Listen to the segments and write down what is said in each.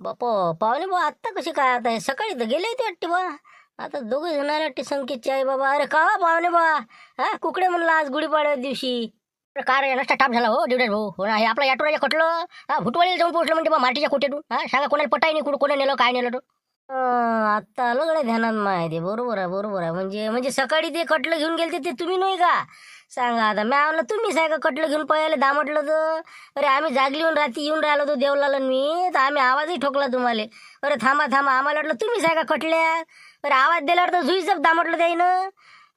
बाप पाहुणे बा आत्ता कशी काय आता हे सकाळी तर गेले होते वाटते बा. आता दोघे जण आले वाटते संकेतचे आई बाबा. अरे का पाहुणे बा, हा कुकडे म्हणला आज गुढीपाडव्या दिवशी. अरे का रे नष्टा टाप झाला हो डिवडेट भाऊ. हो ना, हे आपला याटोराजा खटलं हा भुटवाडीला जाऊन पोहोचलं म्हणते बा माटीच्या खोट्यातून. हा सांगा कोणाला पटाई नाही, कुठं कोणा नेलं काय नेलं तो. आता आलं गड्या ध्यानात माहिती. बरोबर आहे बरोबर आहे. म्हणजे म्हणजे सकाळी ते कटलं घेऊन गेलते ते तुम्ही नाही का? सांगा आता मी म्हणलं तुम्हीच आहे का कटलं घेऊन पळायला दामटलं तर. अरे आम्ही जागली येऊन रात्री येऊन राहिलो तो देवलाला मी तर आम्ही आवाजही ठोकला तुम्हाला. अरे थांबा थांबा आम्हाला वाटलं तुम्हीच आहे का कटल्या. अरे आवाज दिल्यावर तर जुईच दामटलं त्याईनं.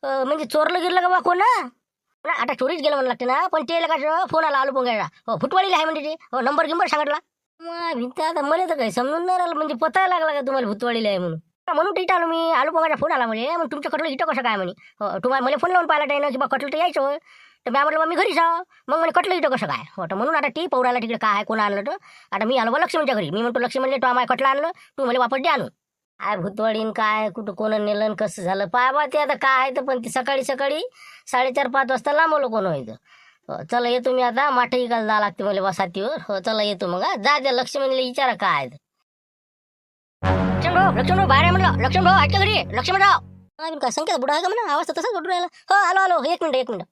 म्हणजे चोरलं गिरलं का बा कोण. आता चोरीच गेलं म्हणलं लागते ना. पण ते का फोन आला आलू पोंगायला. हो फुटवाडीला आहे म्हणजे ते. हो नंबर गिंबर सांगितला. भिंत आता मला तर काही समजून नाही राहिलं. म्हणजे पता लागला का तुम्हाला भुतवाडीला आहे म्हणून. म्हणून ठीक आलो मी. आलू पोंगाचा फोन आला म्हणे. मग तुमचं कटलं इथं कसं काय म्हणे. हो तुम्हाला मला फोन लावून पाहिला टाईनं की बा कटलं तर यायचं होय. तर मी म्हटलं बा मी घरी जाऊ. मग म्हणे कटलं इथं कसं काय. हो तर म्हणून आता ती पौराला तिकडे काय कोण आणलं तर. आता मी आलो बा लक्ष्मणच्या घरी. मी म्हणतो लक्ष्मणले तो आम्हाला कटलं आणलं तू मला वापस दे आणून. काय भुतवाडीन काय कुठं कोण नेलं कसं झालं पाय बा. ते आता काय आहे तर पण ते सकाळी सकाळी 4:30-5 वाजता लांबवलं कोण व्हायचं. हो चला येतो मी आता. माठही काल जावं लागते मला बसातीवर. हो चला येतो मग. हा जा त्या लक्ष्मणला विचारा काय आहे. लक्ष्मणराव बाहेर आहे म्हणलं. लक्ष्मणराव ऐका घरी. लक्ष्मणराव काय संकेत बुडा आहे का म्हणा. आवाज तर तसाच उठून राहिला. हो आलो आलो एक मिनिट.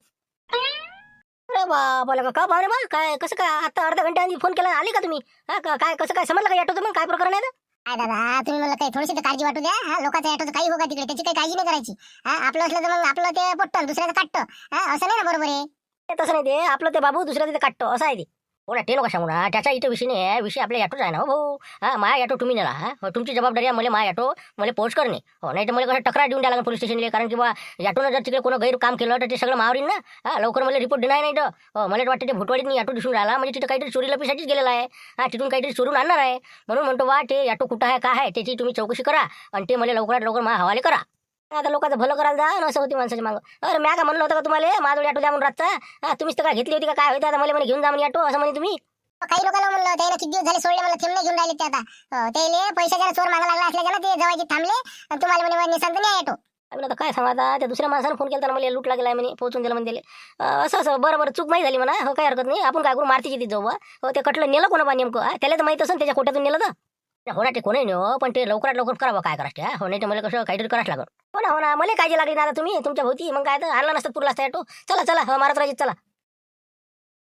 अरे बाबा का पाहुणे बा काय कसं काय आता अर्धा घंटा आधी फोन केला आले का तुम्ही. हा काय कसं काय समजलं का ऑटोचं मग काय प्रकरण आहे. काय दादा तुम्ही मला काही थोडीशी काळजी वाटू द्या. हा लोकांच्या ऑटोचं काही हो का तिकडे त्याची काही काळजी नाही करायची. हा आपलं असलं तर मग आपलं ते पटतं दुसऱ्याचं काटतं. हा असं नाही ना बरोबर आहे. तसं नाही ते आपलं ते बाबू दुसऱ्या तिथे काटतो असं आहे ते. बोला ते नका सांगू ना. त्याचा इथं विषय नाही आहे. विषय आपल्या ऑटोचा आहे ना हो भाऊ. हा माझ्या ऑटो तुम्ही नेला. हा तुमची जबाबदारी आहे. मला माझ्या ऑटो मला पोच करणे. हो नाही तर मला कसं तक्रार देऊन द्या लागेल पोलीस स्टेशनला. कारण की बा ऑटोनं जर तिकडे कोणी गैर काम केलं तर ते सगळं मावरीन ना. हा लवकर मला रिपोर्ट देणार नाही तर. हो मला वाटतं ते भुटवाडीत ऑटो दिसून राहिला म्हणजे तिथं काहीतरी चोरी लपीसाठीच गेलेला आहे. हा तिथून काहीतरी चोरून आणणार आहे. म्हणून म्हणतो बा ते ऑटो कुठं आहे काय आहे त्याची तुम्ही चौकशी करा आणि ते मला लवकरात लवकर माझ्या हवाले करा. आता लोकांचं भलं करायला जा असं होती माणसाची मागं. अरे म्या का म्हणलं होतं का तुम्हाला माझ्या ऑटो द्या म्हणून रातचा. हा तुम्हीच तर काय घेतली होती का काय होतं. आता मला घेऊन जा म्हणे ऑटो असं म्हणे तुम्ही. काही लोकांना म्हणलं त्याला किती दिवस झाले सोडले मला थेंब नाही घेऊन राहिले ते आता. त्याले पैशाच्या चोर मागा लागला असल्याच्या ना ते जवायचे थांबले आणि तुम्हाला म्हणे निसंत नाही ऑटो. आता काय सांगा आता त्या दुसऱ्या माणसानं फोन केला तर मला लूट लागला म्हणे पोहोचून दिलं म्हणजे असं असं बरं चूक माहीत झाली म्हणा. हो काही हरकत नाही. आपण काय करू मारतीची ती जाऊ बा. हो ते कटलं नेलं कोणा बा नेमकं. त्याला तर माहीत असेल त्याच्या कोट्यातून नेलं तर. हो ना ते कोणी नाही हो पण ते लवकरात लवकर करावं काय करायचं. हो नाही तर मला कसं काहीतरी करावं लागलं. हो ना मला काळजी लागली ना आता तुम्ही तुमच्या भोवती मग काय तर आणला नसतं पुरला असता ऑटो. चला चला हो मारत राहायचे चला.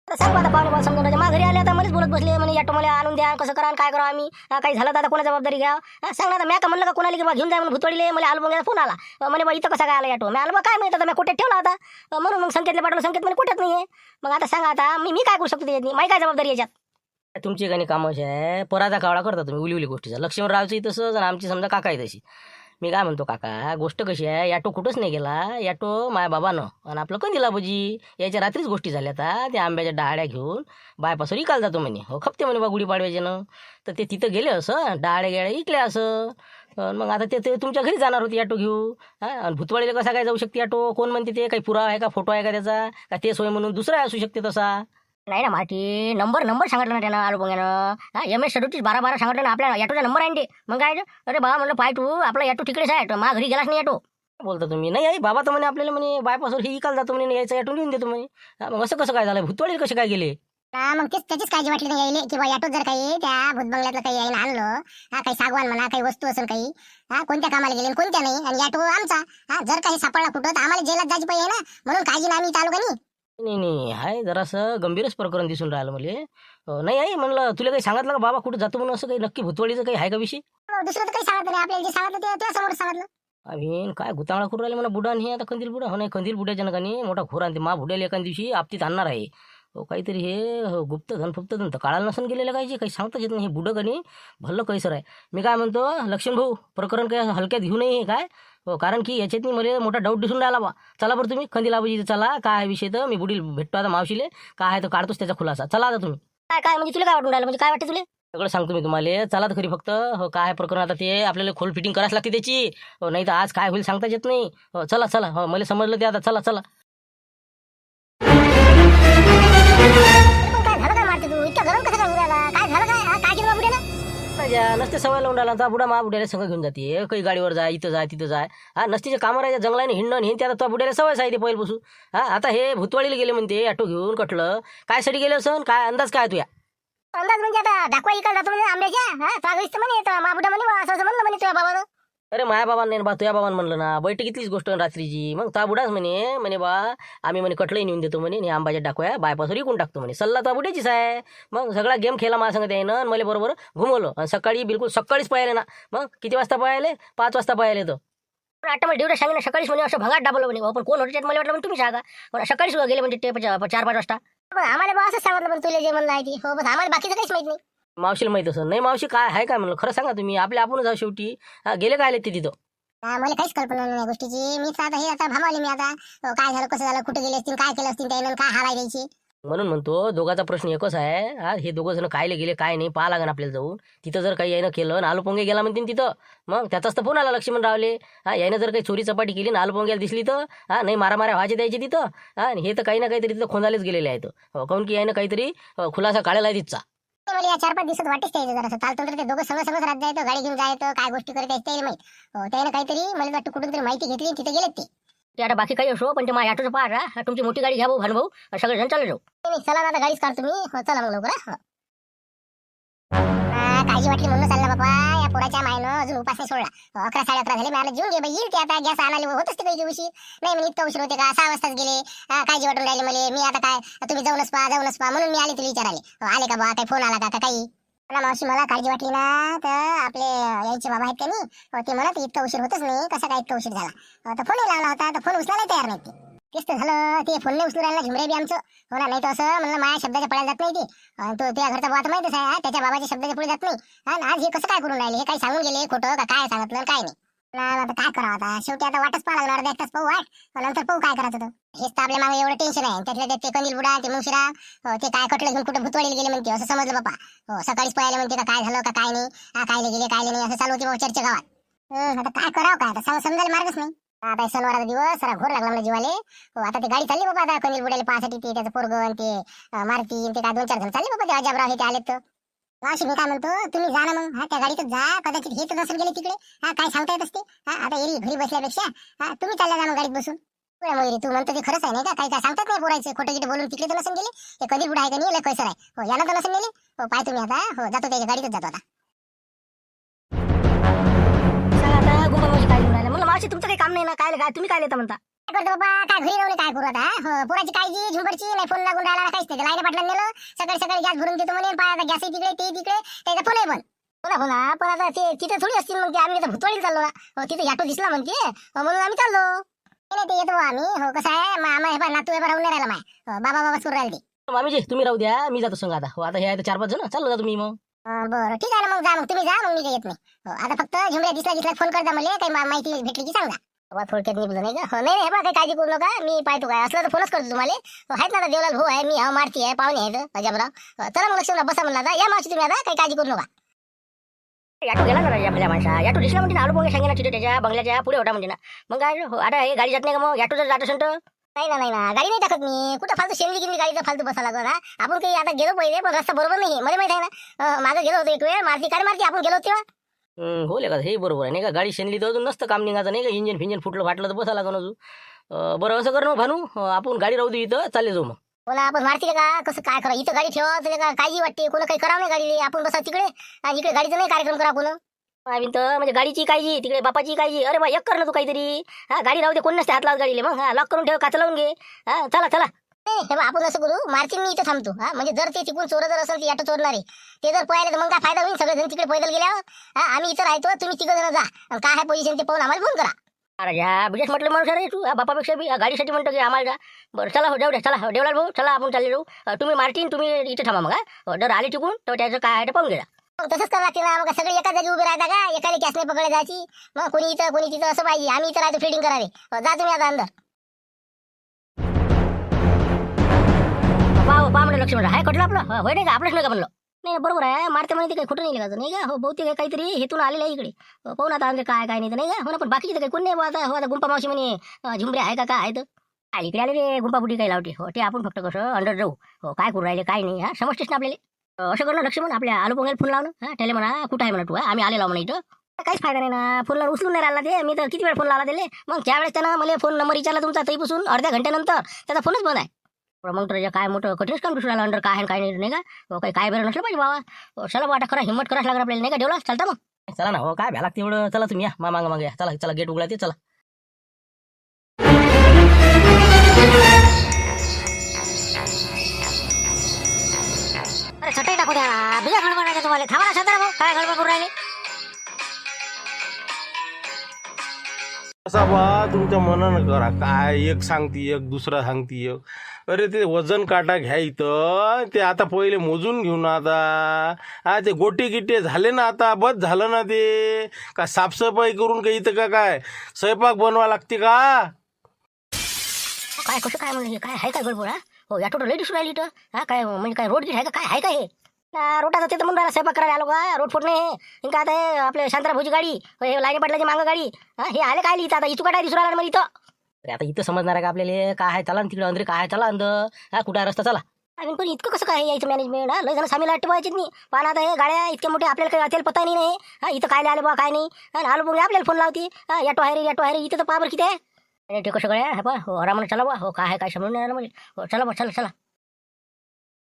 सांगू आता पाहुणे समजून राजा घरी आले आता मलाच बोलत बसले म्हणे ऑटो मला आणून द्या कसं करा काय करा आम्ही. काही झालं तर आता कोणा जबाबदारी घ्या. सांग ना आता मी का म्हणलं का कोणाला की बा घेऊन जाय म्हणून भुतवाडीले मला आलो मग फोन आला म्हणे बा इथं कसा काय आला ऑटो. मी आलो बा काय माहिती आता मी कोट्यात ठेवला होता. म्हणून मग संकेतला पाठवलं. संकेत म्हणे कोट्यात नाही आहे. मग आता सांगा आता मी काय करू शकतो त्याच्यात माझी काय जबाबदारी याच्यात. तुमची काही कामं अशी आहे पराचा कावळा करता तुम्ही उली गोष्टीचा. लक्ष्मणरावची तसंच आणि आमची समजा काका आहे तशी. मी काय म्हणतो काका गोष्ट कशी आहे ऑटो कुठंच नाही गेला. ऑटो माया बाबानं आणि आपलं कंदिला बुजी याच्या रात्रीच गोष्टी झाल्या आता. त्या आंब्याच्या डाळ्या घेऊन बायपासून इकाल जातो म्हणे. हो खपते म्हणे बा गुढीपाडव्याच्यानं. तर ते तिथं गेले असं डाळ्या गेळ्या इकल्या असं. मग आता ते तुमच्या घरी जाणार होती ऑटो घेऊ. हा आणि भुतवाडीला कसा काय जाऊ शकते ऑटो. कोण म्हणते ते काही पुरावा आहे का फोटो आहे का त्याचा का ते सोय म्हणून दुसरा असू शकते तसा. नाही ना माठी नंबर सांगितलं ना त्यानं आलो बघ्यानं. हा MS 37 12 सांगितलं ना आपल्या ऑटोचा नंबर आहे ते. मग काय अरे बाबा म्हणलं पाय तू आपला ऑटो तिकडेच आहे माझ्या घरी गेलाच नाही ऑटो. बोलता तुम्ही नाही आई बाबा तर म्हणे आपल्याला म्हणे बायपासवर हे इकाल जातो म्हणे यायचा ऑटो घेऊन देतो म्हणे. मग असं कसं काय झालं भुतवाडी कसे काय गेले. मग त्याचीच काळजी वाटली नाही यायले की बा ऑटो जर काही त्या भूतबंगल्यातलं काही यायला आणलं. हा काही सागवान म्हणा काही वस्तू असेल काही. हा कोणत्या कामाला गेले कोणत्या नाही आणि ऑटो आमचा. हा जर काही सापडला कुठं तर आम्हाला जेलात जायची पाहिजे ना. म्हणून काळजी आम्ही चालू का नाही. नाही हाय जरासं गंभीरच प्रकरण दिसून राहिलं मला. नाही आई म्हणलं तुला काही सांगितलं का बाबा कुठं जातो म्हणून असं काही नक्की भुतवाडीचं काही आहे का विषय. दुसरं तर काही सांगितलं नाही आपल्याला जे सांगितलं ते त्यासमोर सांगितलं. अभिन काय गुतांगळा करून राहिले मला बुडा हे आता कंदील बुडा. हो नाही कंदील बुड्याच्या नकाने मोठा घोर आणते मा बुड्याला एका दिवशी आपतीत आणणार आहे. हो काहीतरी हे गुप्तधन फुप्तधन तर काळाला नसून गेलेलं काही सांगताच येत नाही. हे बुडं गणी भल्लं कैसर आहे. मी काय म्हणतो लक्ष्मण भाऊ प्रकरण काय हलक्यात घेऊ नये काय. हो कारण की याच्यात मला मोठा डाऊट दिसून राहिला बा. चला बरं तुम्ही कंदील आबाजी चला काय आहे विषय तर मी बुडील भेटतो आता मावशीले काय आहे तर काढतोच त्याचा खुलासा. चला आता तुम्ही काय म्हणजे तुला काय वाटून राहिलं म्हणजे काय वाटते तुला. सगळं सांगतो मी तुम्हाला चला तर खरी फक्त. हो काय प्रकरण आता ते आपल्याला खोल फिटिंग करायला लागते त्याची. हो नाही तर आज काय होईल सांगताच येत नाही. हो चला चला हो मला समजलं ते आता चला चला. काय झालं काय मारते तू इतका गरम कसं काय उरायला काय झालं काय काय केलं बुड्याला. नसते सवय लावून राहिला आता बुडा मा बुड्याला सगळं घेऊन जाते. काही गाडीवर जाय इथं जाय तिथं जाय. हा नसतीच्या कामं राहायच्या जंगलाने हिंडण हे आता बुड्याला सवय आहे ते पहिल्यापासून. हा आता हे भुतवाडीला गेले म्हणते ऑटो घेऊन कटलं कायसाठी गेले असं काय अंदाज काय तुया. अंदाज म्हणजे आता दाखवा इकडे जातो म्हणजे आंब्याच्या हा तो म्हणे माबुडा म्हणे असं असं म्हणलं म्हणे तुझ्या बाबानं. अरे माया बाबांना नाही बा तुझ्या बाबांना म्हणलं ना बैठकीतलीच गोष्ट रात्रीची. मग ता बुडाच म्हणे बा आम्ही म्हणे कटलंही नेऊन देतो म्हणे आंबाच्या डाकव्या बायपासवर विकून टाकतो म्हणे. सल्ला तर बुड्याचीच आहे. मग सगळा गेम खेळला मला सांगत आहे ना मला बरोबर घुमवलं आणि सकाळी बिलकुल सकाळीच पळाले ना. मग किती वाजता पळाले 5 वाजता पळाले तर आता मला ड्युटी सांगितलं सकाळीच म्हणे असं भंगाट डाबलं म्हणे. पण कोण होते मला वाटलं पण तुम्ही सांगा. पण सकाळी सुद्धा गेले म्हणजे ते 4-5 वाजता. पण आम्हाला बा असंच सांगितलं पण तुला जे म्हणलं आहे ती हो बस आम्हाला बाकीचं काहीच माहित नाही. मावशीला माहित असं नाही. मावशी काय आहे काय म्हणलं खरं सांगा तुम्ही आपणच आहो शेवटी. गेले काय आले ते तिथं मला काहीच कल्पना नाही गोष्टीची. मी आता हे आता भामावले मी आता काय झालं कसं झालं कुठे गेले असतील काय केलं असतील त्यानं काय हालाय द्यायची. म्हणून म्हणतो दोघाचा प्रश्न एकच आहे. हा हे दोघं जण कायले गेले काय नाही पाहा लागेल आपल्याला जाऊन. तिथं जर काही यानं केलं ना आलूपोंगे गेला म्हणते तिथं मग त्याचाच तर फोन आला लक्ष्मण रावले. हा यानं जर काही चोरी चपाटी केली ना आलूपोंग्याला दिसली तर नाही मारामाऱ्या व्हायचे द्यायचे तिथं. आणि हे तर काही ना काहीतरी तिथं खोंदालेच गेलेले आहेत. काऊन की यानं काहीतरी खुलासा काढायला आहे तिथचा. मला या 4-5 दिवसात वाटेच त्याचं जरा चालतो तर ते दोघं सगळं राहत जायचं गाडी घेऊन जायचं काय गोष्टी करत त्याला माहित. त्यानं काहीतरी मला वाटतं कुठून तरी माहिती घेतली तिथे गेलेत ते आता बाकी काही असो पण ते माझ्या ऑटोचं पाहा तुमची मोठी गाडी घ्या भाऊ भाऊ सगळे जण चालू जाऊ. चला ना आता गाडीच काढतो मी चला मग लवकर. काळजी वाटली म्हणून चालला बाबा या पोराच्या मायनं अजून उपास नाही सोडला. 11-11:30 झाले मला जेवून घे बाई येईल ते आता गॅस आणायला होत असते काही उशीर नाही म्हणे इतका उशीर होते का 6 वाजताच गेले. काळजी वाटून राहिले मला मी आता काय तुम्ही जाऊनच पहा म्हणून मी आले तुला विचाराले आले का बा काही फोन आला का काही. मावशी मला काळजी वाटली ना तर आपले यायचे बाबा आहेत त्यांनी ते म्हणत इतका उशीर होतच नाही कसा काय इतका उशीर झाला. तर फोनही लावला होता तर फोन उचलायला तयार नाही ते. तेच तर झालं ते फोन नाही उचलू राहिला झुमरे बी आमचं हो ना. नाही तर असं म्हणलं माझ्या शब्दाच्या पळायला जात नाही ते तो त्या घरचा बात माहितच आहे त्याच्या बाबाच्या शब्दाच्या पुढे जात नाही. आणि आज हे कसं काय करून राहिले हे काही सांगून गेले खोटं का काय सांगितलं काय नाही. आता काय करावं आता शेवटी आता वाटच पाहा लागणार एकटाच पाहू वाट नंतर पाहू काय करायचं तर. हेच तर आपल्या मागे एवढं टेन्शन आहे त्यातल्या त्यात ते कनिल बुडा ते मुशिरा ते काय कटलं घेऊन कुठं भुतवाडीला गेले म्हणते असं समजलं बापा. हो सकाळीच पळायला म्हणते का काय झालं का काय नाही कायले गेले काय नाही असं चालू होती बाबा चर्चा गावात. आता काय करावं काय आता समजायला मार्गच नाही. आता सणवाराचा दिवस जरा घोर लागला मला जीवाले. आता ते गाडी चालली बाबा आता कनिल बुड्याला पाहासाठी ते त्याचं पोरगण ते मारती ते काय 2-4 जण चालले बाबा ते अजाबराव हे ते आलेत तर. अशी मी काय म्हणतो तुम्ही जा ना मग त्या गाडीतच जा कदाचित हे तर नसेल गेले तिकडे काय सांगता येत असते. आता एरी घरी बसल्यापेक्षा तुम्ही चालल्या जा मग गाडीत बसून. मयुरी तू म्हणतो ते खरंच आहे नाही का काही काय सांगतात नाही पोरायचे खोटं गिटे बोलून तिकडे तर नसेल गेले. ते कधी बुडा आहे का नाही कैसर आहे हो यानं तर नसेल गेले. हो पाय तुम्ही आता हो जातो त्याच्या गाडीतच जातो आता. आता गुंबा मावशी काय राहिला म्हणलं मावशी तुमचं काही काम नाही ना काय तुम्ही काय लेता म्हणता. काय करतो बाबा काय घरी राहून काय करू आता पोराची काळजी झुंबरची नाही फोन लागून राहिला काहीच नाही. लाईन पाटला नेलं सकाळी गॅस भरून देतो म्हणे पाय आता गॅस तिकडे ते तिकडे त्याचा फोनही बंद. हो ना पण आता ते तिथे थोडी असतील मग ते आम्ही तर भुतवाडीला चाललो ना तिथे ऑटो दिसला म्हणते म्हणून आम्ही चाललो. नाही ते येतो आम्ही हो कसं आहे मामा हे नातू हे राहून नाही राहिला माय बाबा सुरू राहिले ते. मामीजी तुम्ही राहू द्या मी जातो संग आता. हो आता हे आहे 4-5 जण चाललो जा तुम्ही मग. बरं ठीक आहे ना मग जा मग तुम्ही जा मग मी काही येत नाही. आता फक्त झुमऱ्या दिसला फोन करता मला काही माहिती भेटली की सांगा. बाबा थोडक्यात निघलं नाही का. नाही हे बा काही काळजी करू नका मी पाहतो काय असलं तर फोनच करतो तुम्हाला. आहेत ना देवलाल भाऊ आहे मी मारती आहे पाहुणे आहेत अजाबराव चला मग लक्ष्मण बसा म्हणला आता या मावशी तुम्ही आता काही काळजी करू नका. ऑटो गेला ना आपल्या माणसा ऑटो दिसला म्हणजे आलू पोंगे सांगे ना तिथे त्याच्या बंगल्याच्या पुढे होता म्हणजे ना. मग काय आता हे गाडी जात नाही का मग ऑटो जर जात असेल तर. नाही ना गाडी नाही टाकत मी कुठं फालतू शेंगली गेली गाडीचा फालतू बसा लागला ना. आपण काही आता गेलो पहिले पण रस्ता बरोबर नाही मला माहित आहे ना. मागं गेलो होतो एक वेळ मारती काय मारती आपण गेलो तेव्हा. हो का हे बरोबर आहे नाही का गाडी शेणली तर अजून नसतं काम निघायचं नाही का इंजिन फिंजन फुटलं फाटलं तर बसा लागून अजून. बरं असं कर मग भानू आपण गाडी राहू दे इथं चालले जाऊ मग. बोला आपण मारती का कसं काय करा इथं गाडी ठेवा का काळजी वाटते कोणा काही करावं नाही गाडी आपण बसा तिकडे आणि इकडे गाडीचा नाही कार्यक्रम करा आपण. तर म्हणजे गाडीची काळजी तिकडे बापाची काळजी अरे बा एक कर ना तू काहीतरी. गाडी राहू दे कोण नसते हात लावत गाडीले मग लॉक करून ठेव काच लावून घे. चला हे आपण असं करू मार्चिंग मी इथं थांबतो म्हणजे जर ते तिकडून चोर जर असेल ती ऑटो चोरणारे ते जर पळाले तर मग काय फायदा होईल सगळे जण तिकडे पैदल गेल्यावर आम्ही इथं राहतो तुम्ही तिकडे जण जा आणि काय आहे पोझिशन ते पाहून आम्हाला फोन करा. अरे या बिजनेस म्हटलं माणूस रे तू बापापेक्षा बी गाडीसाठी म्हणतो की आम्हाला जा. बरं चला हो जाऊ द्या चला देवलाल भाऊ चला आपण चालले जाऊ. तुम्ही मार्टिन तुम्ही इथे थांबा मग जर आले तिकून तर त्याचं काय आहे ते पाहून घ्या. तसंच करा लागते ना मग सगळे एका जागी उभे राहता का एकाने कॅस नाही पकडे जायची मग कोणी इथं कोणी तिथं असं पाहिजे आम्ही इथं राहतो फिल्डिंग करावे. जा तुम्ही आता अंदर. पहा म्हणलं लक्ष म्हणलं हाय कटलं आपलं होय नाही का आपलंच नाही का म्हणलं. नाही बरोबर आहे मारते माहिती काही खोटं नाही लिहायचं नाही का. हो बहुतेक काहीतरी हेतून आलेलं आहे इकडे पाहून आता म्हणजे काय नाही तर नाही का. हो ना पण बाकीचं काही कोण नाही आता हो आता गुंपा मावशी म्हणे झुमरे आहे का काय आहेत इकडे आले रे गुंपा बुटी काही लावते हो ते आपण फक्त कसं अंडर जाऊ हो काय करू राहिले काय नाही समजतेच ना आपल्याला. असं करणं लक्ष म्हणून आपल्या आलू पोंगेला फोन लावणं त्याला म्हणा कुठं आहे म्हणा तू आम्ही आलेलो म्हणा इथं. काहीच फायदा नाही ना फोन लावून उचलून नाही राहिला ते मी तर किती वेळ फोन लावला दिले मग त्यावेळेस त्यानं मला फोन नंबर विचारला तुमचा तरीपासून अर्ध्या घंट्यानंतर त्याचा फोनच बंद आहे. पण मग तर काय मोठं कठीणच काम दिसून राहिलं अंडर काय आहे काय नाही का काय बरं नसलं पाहिजे बाबा चला बा आता खरं हिंमत करायला लागणार आपल्याला नाही का ठेवला चालता मग चला ना हो काय भ्या लागते एवढं चला तुम्ही या माग या चला चला गेट उघडा ते चला अरे चटई टाकू द्या बिजा गडबड तुम्हाला थांबा ना शांताराम भाऊ काय गडबड करून राहिले असा बा तुमच्या मनानं करा काय एक सांगती एक दुसरा सांगती एक अरे ते वजन काटा घ्या इथं ते आता पहिले मोजून घेऊ ना आता हा ते गोटे गिट्टे झाले ना आता बस झालं ना ते का साफसफाई करून काही इथं का काय स्वयंपाक बनवा लागते का काय कसं काय म्हणजे काय आहे काय गडबड हा हो या टोटल दिसून राहिली इथं हा काय म्हणजे काय रोड गिट आहे का काय आहे का हे रोटाचं ते तर म्हणून राहिला स्वयंपाक करायला आलो का रोड फोडणे हे ఇంకా आता हे आपल्या शांताराम भाऊची गाडी हे लाईनी पाटलाची मागं गाडी हा हे आले काय इथं आता इथं काय दिसून राहिला मला इथं अरे आता इथं समजणार आहे का आपल्याला काय आहे चला तिकडे अंदर काय चला अंदर हा कुठं आहे रस्ता चला अजून पण इतकं कसं काय यायचं मॅनेजमेंट हा लय जण सामील वाटतं पाहिजेत नाही पण आता हे गाड्या इतक्या मोठ्या आपल्याला काही त्याला पता नाही हा इथं काय आले बा काय नाही हा आलो बघ आपल्याला फोन लावते हा याटो आहे रे इथं तर पावर किती आहे ते कसं गड्या हा हो आरामाने चला बा हो काय आहे काय समजून नाही आलं म्हणजे हो चला बा चला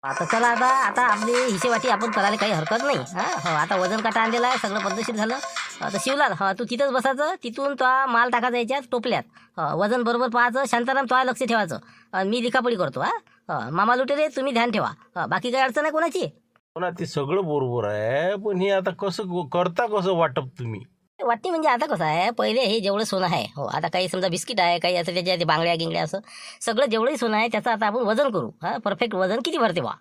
आता चला आता आपली हिशेवाटी आपण करायला काही हरकत नाही हा हो आता वजन काटा आणलेला आहे सगळं पद्धतशीर झालं आता शिवलाल हा तू तिथंच बसायचं तिथून तो माल टाकायचा याच्यात टोपल्यात वजन बरोबर पाहायचं शांताराम तो लक्ष ठेवायचं मी लिखापडी करतो हा मामा लुटे रे तुम्ही ध्यान ठेवा बाकी काही अडचण आहे कोणाची ना ते सगळं बरोबर आहे पण हे आता कसं करता कसं वाटप तुम्ही वाटते म्हणजे आता कसं आहे पहिले हे जेवढं सोनं आहे हो आता काही समजा बिस्किट आहे काही असं त्याच्या बांगड्या गिंगड्या असं सगळं जेवढंही सोनं आहे त्याचं आता आपण वजन करू हा परफेक्ट वजन किती भरते बा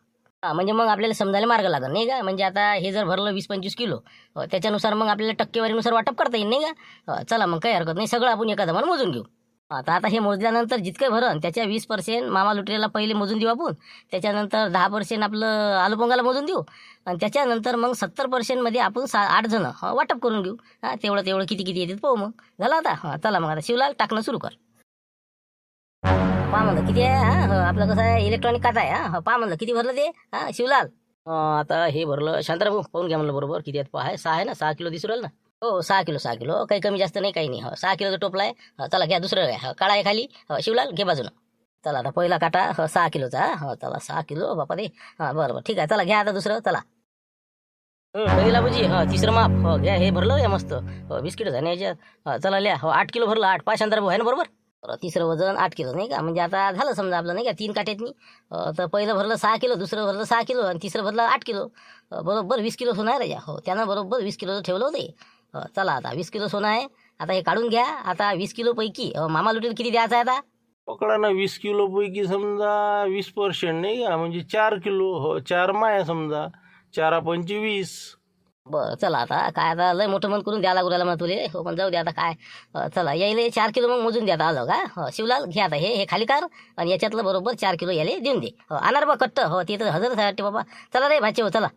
हा म्हणजे मग आपल्याला समजायला मार्ग लागेल नाही का म्हणजे आता हे जर भरलं 20-25 किलो त्याच्यानुसार मग आपल्याला टक्केवारीनुसार वाटप करता येईल नाही का चला मग काही हरकत नाही सगळं आपण एका जमान मोजून घेऊ आता हे मोजल्यानंतर जितकं भरण त्याच्या 20% मामा लुटरेला पहिले मोजून देऊ आपण त्याच्यानंतर 10% आपलं आलू पोंगाला मोजून देऊ आणि त्याच्यानंतर मग 70% मध्ये आपण 8 जण वाटप करून घेऊ हा तेवढं किती येतात पाहू मग झालं आता चला मग आता शिवलाल टाकणं सुरू कर पहा म्हणलं किती आहे हा आपलं कसं आहे इलेक्ट्रॉनिक काटा आहे हा पहा म्हणलं किती भरलं ते हा शिवलाल आता हे भरलं शांताराम भाऊ पाहून घ्या म्हणलं बरोबर किती आहेत पहा 6 आहे ना 6 किलो दिसू राहिलं ना हो 6 किलो काही कमी जास्त नाही काही नाही 6 किलोचा टोपला आहे चला घ्या दुसरं आहे काळा आहे खाली शिवलाल घे बाजूनं चला आता पहिला काटा 6 किलोचा हा चला 6 किलो बापा दे हा बरं ठीक आहे चला घ्या आता दुसरं चला पहिला बुजी तिसरं माप घ्या हे भरलं या मस्त 20 किलो झाले याच्यात चला लिहा 8 किलो भरलं 8 5 शांताराम भाऊ आहे ना बरोबर तिसरं वजन 8 किलो नाही का म्हणजे आता झालं समजा आपलं नाही का 3 काट्यातनी तर पहिलं भरलं 6 किलो दुसरं भरलं 6 किलो आणि तिसरं भरलं 8 किलो बरोबर 20 किलो सोनं आहे राजा हो त्यानं बरोबर 20 किलोचं ठेवलं होते चला आता 20 किलो सोनं आहे आता हे काढून घ्या आता 20 किलो पैकी मामा लुटेल किती द्यायचं आहे आता पकडा ना 20 किलो पैकी समजा 20% नाही का म्हणजे 4 किलो हो 4 माया समजा 4 पंचे 20 बरं चला आता काय आता लय मोठं मन करून द्या लागू राहिला मला तुले हो पण जाऊ द्या आता काय चला यायले 4 किलो मग मोजून द्या आता आलं का शिवलाल घ्या आता हे खाली कर आणि याच्यातलं बरोबर 4 किलो याले देऊन दे आणणार बा कट्ट हो ते तर हजरच आहे वाटते बाबा चला रे भाचे हो चला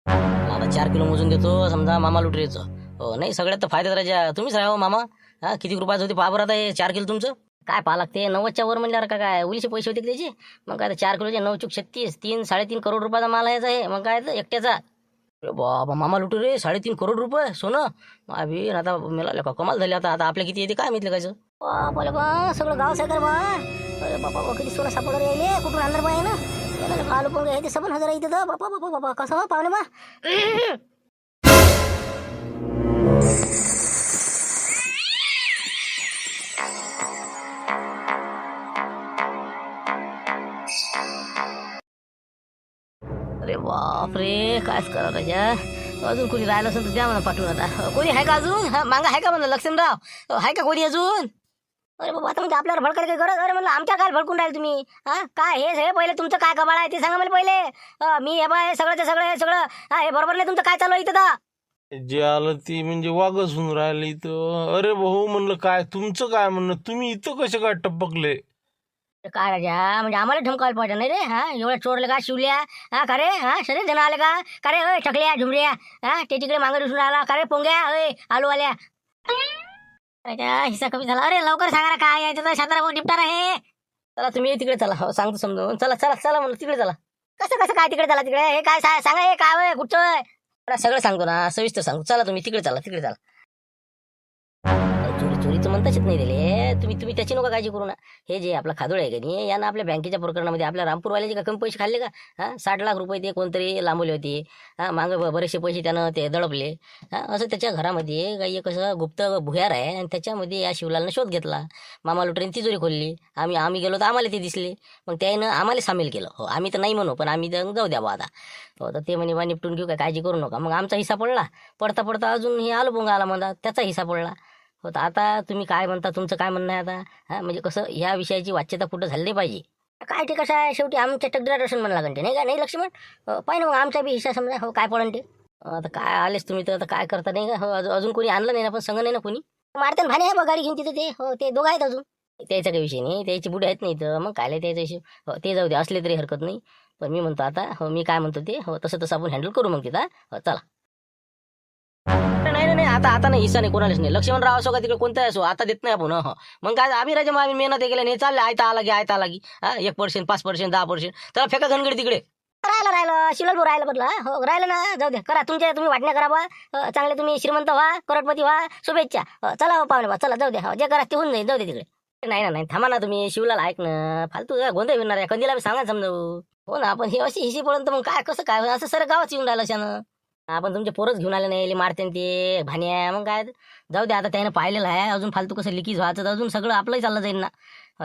आता 4 किलो मोजून देतो समजा मामा लुटरेचं हो नाही सगळ्यात तर फायद्यात राजा तुम्हीच राहा हो मामा हा किती रुपयाचं होते पहा बरं आता हे 4 किलो तुमचं काय पाहा लागते 90च्या वर म्हणल्यावर काय उलीचे पैसे होते त्याचे मग काय 4 किलोचे 9 चूक 36 3-3.5 करोड रुपयाचा माल यायचा आहे मग काय एकट्याचा बाबा मामा लुटू रे 3.5 करोड रुपये सोनं अभि आता मला का कमाल झाली आता आपल्या किती येते काय माहिती कायचं बोले बा सगळं गाव सायकर बा अरे बाबा किती सोनं सापडलं यायले कुठून आणलं बा ना आलू पण घ्यायचे 7,000 येते तर बाबा कसं पाहुणे बा अरे बापरे कायच करा राजा अजून कोणी राहिलं असेल तर द्या म्हणा पाठवून आता कोणी आहे का अजून हा मांगा आहे का म्हणलं लक्ष्मणराव आहे का कोणी अजून अरे बाबा आता म्हणजे आपल्याला भडकायला काही गरज अरे म्हणलं आमच्या काय भडकून राहील तुम्ही हा काय हे पहिले तुमचं काय कबाळ आहे ते सांगा मला पहिले मी हे बाय सगळं हा हे बरोबर नाही तुमचं काय चालू आहे इथं तर जे आलं ती म्हणजे वागच होऊन राहिलं इथं अरे भाऊ म्हणलं काय तुमचं काय म्हणणं तुम्ही इथं कसे काय टपकले काय राजा म्हणजे आम्हाला ठमकायला पाहिजे नाही रे हा एवढ्या चोरले का शिवल्या हा का रे हा सगळे जण आले का रे अय ठकल्या झुमऱ्या हा ते तिकडे मागे दिसून आला का रे पोंग्या अय आलू आल्या हिस्सा कमी झाला अरे लवकर सांगा ना काय यायचं तर शांताराम निपटार आहे चला तुम्ही तिकडे चला हो सांगतो समजून चला म्हणलं तिकडे चला कसं काय तिकडे चला तिकडे हे काय सांगा हे काय कुठचं सगळं सांगतो ना सविस्तर सांगतो चला तुम्ही तिकडे चला चोरीचं म्हणताच येत नाही दिले. तुम्ही त्याची नका काळजी करू ना. हे जे आपला खादोळ आहे का नाही, यानं आपल्या बँकेच्या प्रकरणामध्ये आपल्या रामपूरवाल्याचे का कमी पैसे खाल्ले का? 60 लाख रुपये ते कोणतरी लांबवले होते. मागं बरेचसे पैसे त्यानं ते दडपले. असं त्याच्या घरामध्ये काही एक असं गुप्त भुयार आहे आणि त्याच्यामध्ये या शिवलालनं शोध घेतला. मामा लुटरीने तिजोरी खोलली. आम्ही गेलो तर आम्हाला ते दिसले. मग त्यानं आम्हाला सामील केलं. हो, आम्ही तर नाही म्हणू, पण आम्ही तर जाऊ द्या बा आता. हो, तर ते म्हणे बा निपटून घेऊ, काय काळजी करू नका. मग आमचा हिस्सा पडला. पडता अजून हे आलो आला म्हणा, त्याचा हिस्सा पडला. हो, तर आता तुम्ही काय म्हणता, तुमचं काय म्हणणं आहे आता? म्हणजे कसं ह्या विषयाची वाच्यता कुठं झाली नाही पाहिजे. काय ते कसं आहे, शेवटी आमच्या तकदीरात असेल म्हणला घंटे, नाही का? नाही लक्ष्मण, पाहिजे मग आमचा बी हिस्सा समजा. हो, काय पडन ते. आता काय आलेच तुम्ही तर आता काय करता, नाही का? हो, अजून कोणी आणलं नाही ना, पण संग नाही ना कोणी. मारते भाने आहे बघ गाडी घेऊन तिथे ते. हो, ते दोघं आहेत अजून. त्याचा काही विषय नाही, त्याची बुडे आहेत नाही तर मग कायला त्याचा विषय. हो, ते जाऊ दे, असले तरी हरकत नाही. पण मी म्हणतो आता, हो, मी काय म्हणतो ते, हो, तसं आपण हँडल करू मग तिथं. हो, चला. नाही आता नाही, हिस्सा नाही कोणालाच नाही. लक्ष्मणराव असो का तिकडे कोणता असो, आता देत नाही आपण. हो, मग काय आम्ही राजा आम्ही मेहनत केल्या नाही, चालले आयता आला की 1%, 5%, 10%, त्याला फेका घनगडी तिकडे. राहिलं शिवलाल राहिलं बदला. हो, राहिलं ना, जाऊ द्या, करा तुम्ही वाटण्या करा बा. चांगले तुम्ही श्रीमंत व्हा, करोडपती व्हा, शुभेच्छा. चला हो पाहुणे बा, चला जाऊ द्या. हो, जे करा ते होऊन जाईल, जाऊ दे तिकडे. नाही थांबा ना तुम्ही, शिवलाल ऐक ना, फालतू गोंधळ विणार आहे, कंदीला सांगा समजावू. हो ना, आपण हे अशी हिशी पडून तर मग काय कसं काय असं सर गावात येऊन राहिलं शानं. आपण तुमचे पोरच घेऊन आले नाही, मारते ते भाण्या, मग काय जाऊ द्या. आता त्यानं पाहिलेलं आहे, अजून फालतू कसं लिकीज व्हायचं तर अजून सगळं आपलंही चाललं जाईल ना.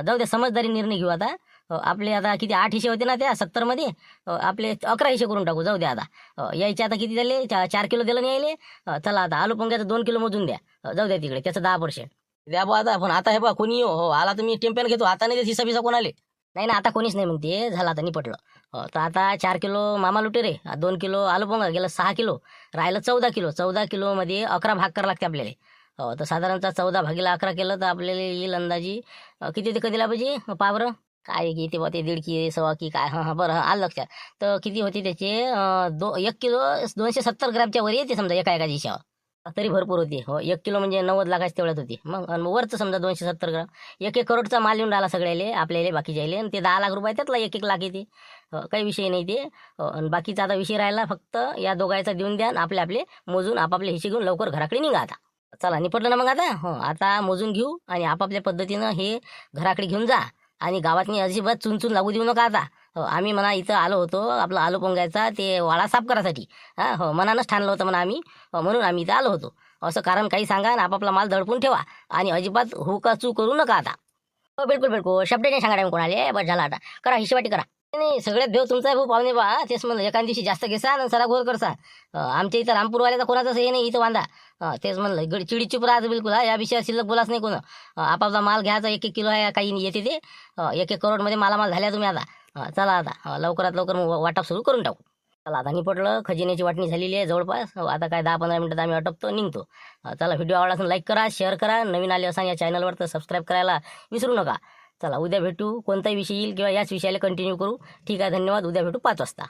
जाऊ द्या, समजदारी निर्णय घेऊ आता. आपले आता किती 8 हिशे होते ना त्या 70 मध्ये, आपले 11 हिशे करून टाकू. जाऊ द्या आता. यायचे आता किती झाले, 4 किलो दिलं नाही यायले. चला आता आलू पंग्याचं 2 किलो मोजून द्या. जाऊ द्या तिकडे, त्याचं 10% द्या बा आता. पण आता हे बा कोणी हो आला तुम्ही टेम्प्यान घेतो, आता नाही देत हिसा कोणाले. नाही ना, आता कोणीच नाही म्हणते, झालं आता निपटलं. तर आता 4 किलो मामा लुटे रे, 2 किलो आलू पोंगा गेलं, 6 किलो राहिलं. 14 किलो. 14 किलोमध्ये 11 भाग करावं लागते आपल्याला. हो, तर साधारणतः 14 भागीला 11 केलं तर आपल्याला येईल अंदाजी किती ते कधीला पाहिजे पावरं काय किती बा ते 1.5 की 1.25 की काय. हां बरं, आलं लक्षात. तर किती होते त्याचे 1 किलो 270 ग्रॅमच्या वर येते समजा एका हिशावर, तरी भरपूर होती. हो, 1 किलो म्हणजे 90 लाखाची तेवढ्यात होती. मग वरचं समजा 270 ग्राम, 1 करोडचा माल येऊन राहिला सगळ्याले, आपल्याला बाकीच्या यायले. आणि ते 10 लाख रुपये त्यातला 1 लाख येते. काही विषय नाही ते. आणि बाकीचा आता विषय राहिला फक्त या दोघांचा देऊन द्या, आपले मोजून आपापले हिशे घेऊन लवकर घराकडे निघा आता. चला निपटलं ना मग आता. हो, आता मोजून घेऊ आणि आपापल्या पद्धतीनं हे घराकडे घेऊन जा. आणि गावातनी अजिबात चुनचून लागू देऊ नका आता. हो, आम्ही म्हणा इथं आलो होतो आपला आलू पोंगायचा ते वाळा साफ करायसाठी. हो, मनानंच ठाणलं होतं म्हणा आम्ही. म्हणून आम्ही इथं आलो होतो. असं कारण काही सांगा आणि आपापला माल दडपून ठेवा आणि अजिबात हुकाचू करू नका आता. हो, बिलकुल शब्द नाही सांगा कोणाले. बस झाला आता, करा हिशेवाटी करा. नाही, सगळ्यात भेव तुमचा आहे भाऊ पाहुणे बा. तेच म्हणलं एखाद दिवशी जास्त घेसा आणि सरा घोर करसा. आमच्या इथं रामपूरवाल्याचा कोणाचाच हे नाही इथं वांदा. तेच म्हणलं गडी चिडी चुप राहायचं बिलकुल. या विषयात शिल्लक बोलाच नाही कोण. आपापला माल घ्यायचा 1 किलो आहे, काही येते ते 1 करोडमध्ये मालामाल झाल्या तुम्ही आता. चला आता लवकरात लवकर वाटप सुरू करून टाकू. चला आता निपटलं, खजिन्याची वाटणी झालेली आहे जवळपास. आता काय 10-15 मिनिटात आम्ही अटपतो, निघतो. चला, व्हिडिओ आवडला असेल लाईक करा, शेअर करा. नवीन आले असाल या चॅनलवर तर सबस्क्राईब करायला विसरू नका. चला, उद्या भेटू. कोणताही विषय येईल किंवा याच विषयाला कंटिन्यू करू. ठीक आहे, धन्यवाद. उद्या भेटू 5 वाजता.